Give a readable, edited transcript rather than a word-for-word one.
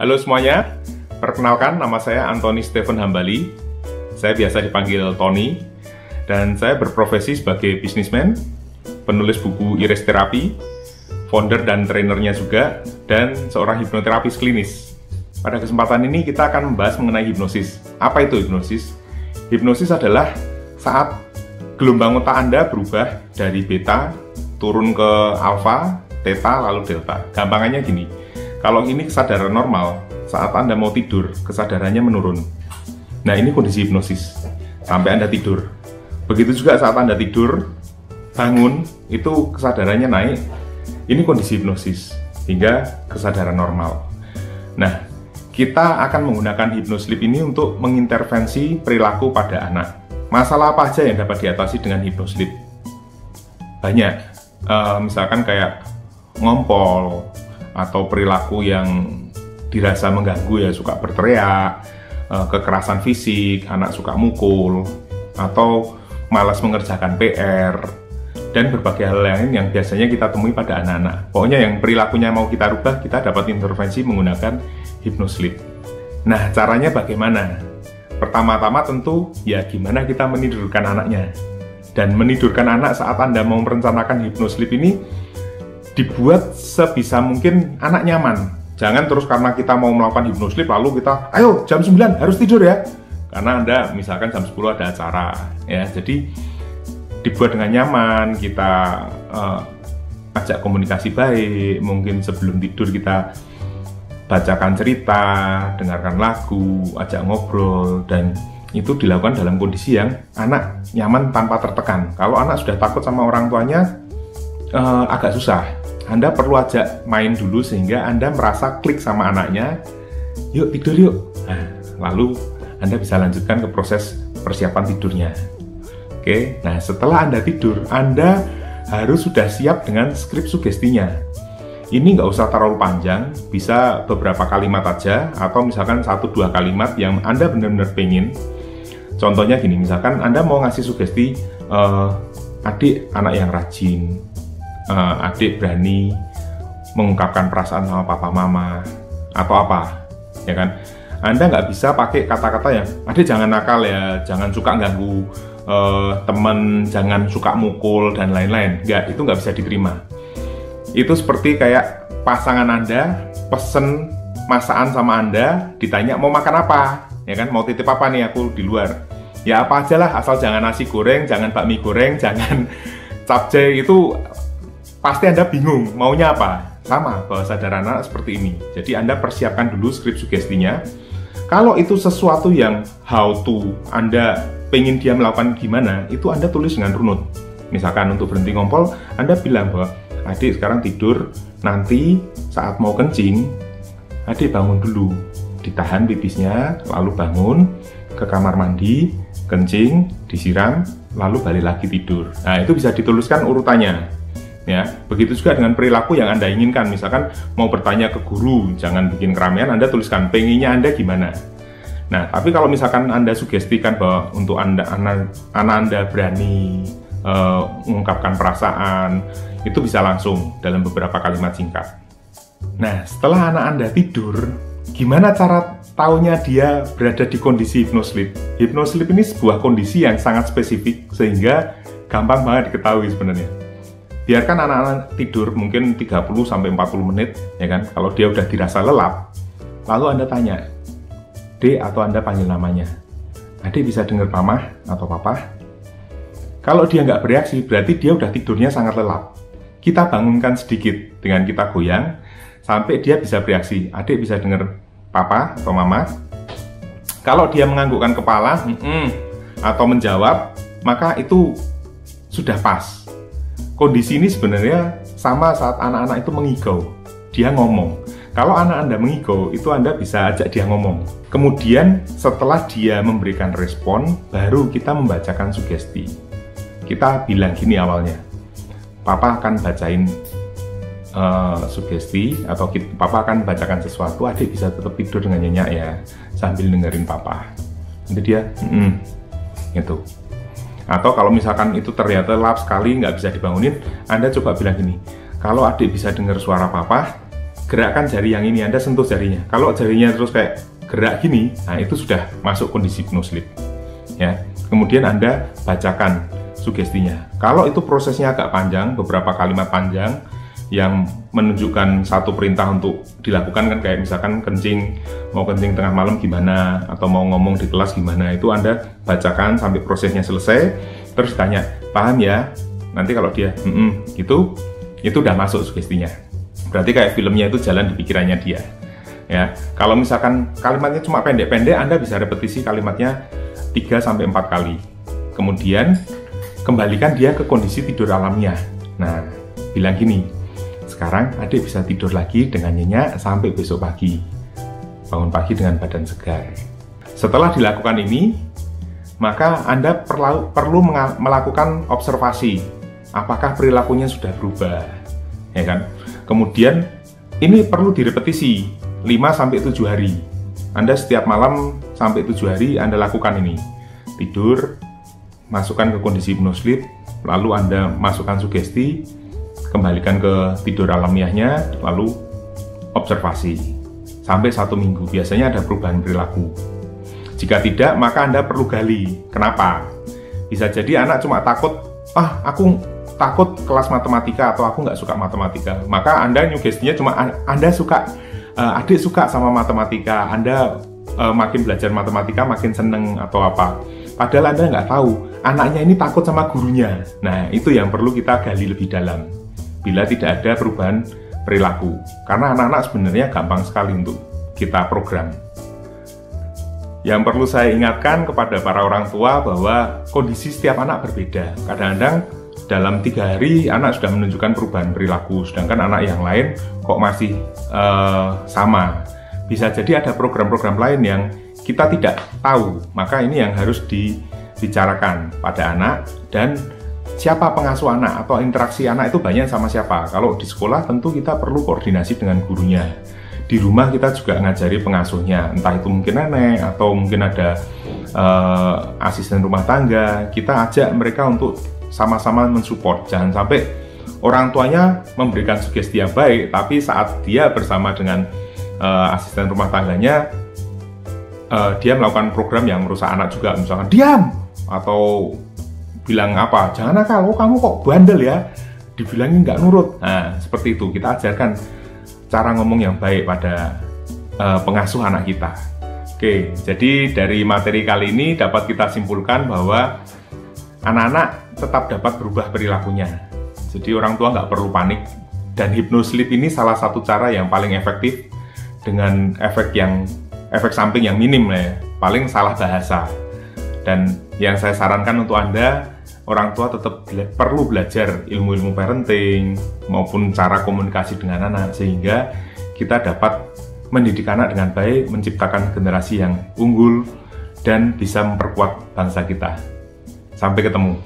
Halo semuanya, perkenalkan nama saya Antoni Stephen Hambali. Saya biasa dipanggil Tony, dan saya berprofesi sebagai bisnismen, penulis buku Iris Terapi, founder dan trainernya juga, dan seorang hipnoterapis klinis. Pada kesempatan ini kita akan membahas mengenai hipnosis. Apa itu hipnosis? Hipnosis adalah saat gelombang otak Anda berubah dari beta, turun ke alfa, theta, lalu delta. Gampangannya gini, kalau ini kesadaran normal, saat Anda mau tidur, kesadarannya menurun. Nah, ini kondisi hipnosis, sampai Anda tidur. Begitu juga saat Anda tidur, bangun, itu kesadarannya naik. Ini kondisi hipnosis, hingga kesadaran normal. Nah, kita akan menggunakan hypnosleep ini untuk mengintervensi perilaku pada anak. Masalah apa aja yang dapat diatasi dengan hypnosleep? Banyak, misalkan kayak ngompol, atau perilaku yang dirasa mengganggu ya, suka berteriak, kekerasan fisik, anak suka mukul, atau malas mengerjakan PR, dan berbagai hal lain yang biasanya kita temui pada anak-anak. Pokoknya yang perilakunya mau kita rubah, kita dapat intervensi menggunakan hypnosleep. Nah, caranya bagaimana? Pertama-tama tentu ya gimana kita menidurkan anaknya. Dan menidurkan anak saat Anda mau merencanakan hypnosleep ini dibuat sebisa mungkin anak nyaman. Jangan terus karena kita mau melakukan hypnosleep lalu kita, ayo jam 9 harus tidur ya. Karena Anda misalkan jam 10 ada acara ya. Jadi dibuat dengan nyaman, kita ajak komunikasi baik, mungkin sebelum tidur kita bacakan cerita, dengarkan lagu, ajak ngobrol, dan itu dilakukan dalam kondisi yang anak nyaman tanpa tertekan. Kalau anak sudah takut sama orang tuanya, agak susah. Anda perlu ajak main dulu sehingga Anda merasa klik sama anaknya, yuk tidur yuk. Nah, lalu Anda bisa lanjutkan ke proses persiapan tidurnya. Oke, nah setelah Anda tidur, Anda harus sudah siap dengan skrip sugestinya. Ini nggak usah terlalu panjang, bisa beberapa kalimat aja, atau misalkan 1-2 kalimat yang Anda benar-benar pengen. Contohnya gini, misalkan Anda mau ngasih sugesti, adik anak yang rajin, adik berani mengungkapkan perasaan sama papa mama, atau apa, ya kan? Anda nggak bisa pakai kata-kata yang, adik jangan nakal ya, jangan suka ganggu teman, jangan suka mukul, dan lain-lain. Nggak, itu nggak bisa diterima. Itu seperti kayak pasangan Anda pesen masakan sama Anda, ditanya mau makan apa, ya kan? Mau titip apa nih aku di luar? Ya apa aja lah, asal jangan nasi goreng, jangan bakmi goreng, jangan capcay. Itu pasti Anda bingung maunya apa. Sama, bawah sadar anak seperti ini. Jadi Anda persiapkan dulu skrip sugestinya. Kalau itu sesuatu yang how to, Anda pengen dia melakukan gimana, itu Anda tulis dengan runut. Misalkan untuk berhenti ngompol, Anda bilang bahwa adik sekarang tidur, nanti saat mau kencing, adik bangun dulu, ditahan pipisnya, lalu bangun ke kamar mandi, kencing, disiram, lalu balik lagi tidur. Nah, itu bisa dituliskan urutannya. Ya, begitu juga dengan perilaku yang Anda inginkan. Misalkan mau bertanya ke guru, jangan bikin keramaian, Anda tuliskan pengennya Anda gimana. Nah, tapi kalau misalkan Anda sugestikan bahwa untuk anak Anda berani mengungkapkan perasaan, itu bisa langsung dalam beberapa kalimat singkat. Nah, setelah anak Anda tidur, gimana cara taunya dia berada di kondisi hypnosleep? Hypnosleep ini sebuah kondisi yang sangat spesifik, sehingga gampang banget diketahui sebenarnya. Biarkan anak-anak tidur mungkin 30-40 menit, ya kan? Kalau dia udah dirasa lelap, lalu Anda tanya, Dek, atau Anda panggil namanya, adik bisa dengar mama atau papa? Kalau dia nggak bereaksi, berarti dia udah tidurnya sangat lelap. Kita bangunkan sedikit dengan kita goyang, sampai dia bisa bereaksi, adik bisa dengar papa atau mama. Kalau dia menganggukkan kepala, atau menjawab, maka itu sudah pas. Kondisi ini sebenarnya sama saat anak-anak itu mengigau, dia ngomong. Kalau anak Anda mengigau, itu Anda bisa ajak dia ngomong. Kemudian setelah dia memberikan respon, baru kita membacakan sugesti. Kita bilang gini awalnya, Papa akan bacain sugesti, atau Papa akan bacakan sesuatu, adik bisa tetap tidur dengan nyenyak ya, sambil dengerin Papa. Nanti dia, gitu. Atau kalau misalkan itu ternyata lap sekali, nggak bisa dibangunin, Anda coba bilang gini, kalau adik bisa dengar suara Papa, gerakkan jari yang ini, Anda sentuh jarinya. Kalau jarinya terus kayak gerak gini, nah itu sudah masuk kondisi hypnosleep. Ya. Kemudian Anda bacakan sugestinya. Kalau itu prosesnya agak panjang, beberapa kalimat panjang yang menunjukkan satu perintah untuk dilakukan, kan kayak misalkan kencing, mau kencing tengah malam gimana, atau mau ngomong di kelas gimana, itu Anda bacakan sampai prosesnya selesai, terus tanya, paham ya? Nanti kalau dia gitu, itu udah masuk sugestinya. Berarti kayak filmnya itu jalan di pikirannya dia. Ya, kalau misalkan kalimatnya cuma pendek-pendek, Anda bisa repetisi kalimatnya 3-4 kali. Kemudian kembalikan dia ke kondisi tidur alamiah. Nah, bilang gini, sekarang adik bisa tidur lagi dengan nyenyak sampai besok pagi. Bangun pagi dengan badan segar. Setelah dilakukan ini, maka Anda perlu melakukan observasi. Apakah perilakunya sudah berubah? Ya kan? Kemudian ini perlu direpetisi 5-7 hari. Anda setiap malam sampai 7 hari Anda lakukan ini. Tidur, masukkan ke kondisi hypnosleep, lalu Anda masukkan sugesti, kembalikan ke tidur alamiahnya, lalu observasi. Sampai 1 minggu, biasanya ada perubahan perilaku. Jika tidak, maka Anda perlu gali. Kenapa? Bisa jadi anak cuma takut, aku takut kelas matematika, atau aku nggak suka matematika. Maka Anda nyugestinya cuma Anda suka, adik suka sama matematika, Anda makin belajar matematika makin seneng atau apa. Padahal Anda nggak tahu, anaknya ini takut sama gurunya. Nah, itu yang perlu kita gali lebih dalam. Bila tidak ada perubahan perilaku. Karena anak-anak sebenarnya gampang sekali untuk kita program. Yang perlu saya ingatkan kepada para orang tua bahwa kondisi setiap anak berbeda. Kadang-kadang dalam 3 hari anak sudah menunjukkan perubahan perilaku, sedangkan anak yang lain kok masih sama. Bisa jadi ada program-program lain yang kita tidak tahu, maka ini yang harus dibicarakan pada anak. Dan siapa pengasuh anak atau interaksi anak itu banyak sama siapa. Kalau di sekolah tentu kita perlu koordinasi dengan gurunya. Di rumah kita juga ngajari pengasuhnya, entah itu mungkin nenek atau mungkin ada asisten rumah tangga. Kita ajak mereka untuk sama-sama mensupport. Jangan sampai orang tuanya memberikan sugesti yang baik, tapi saat dia bersama dengan asisten rumah tangganya, dia melakukan program yang merusak anak juga. Misalkan diam, atau bilang apa, jangan nakal, kamu kok bandel ya, dibilangin nggak nurut. Nah, seperti itu. Kita ajarkan cara ngomong yang baik pada pengasuh anak kita. Oke, jadi dari materi kali ini dapat kita simpulkan bahwa anak-anak tetap dapat berubah perilakunya. Jadi orang tua nggak perlu panik. Dan hypnosleep ini salah satu cara yang paling efektif dengan efek samping yang minim ya. Paling salah bahasa. Dan yang saya sarankan untuk Anda, orang tua tetap perlu belajar ilmu-ilmu parenting maupun cara komunikasi dengan anak, sehingga kita dapat mendidik anak dengan baik, menciptakan generasi yang unggul dan bisa memperkuat bangsa kita. Sampai ketemu.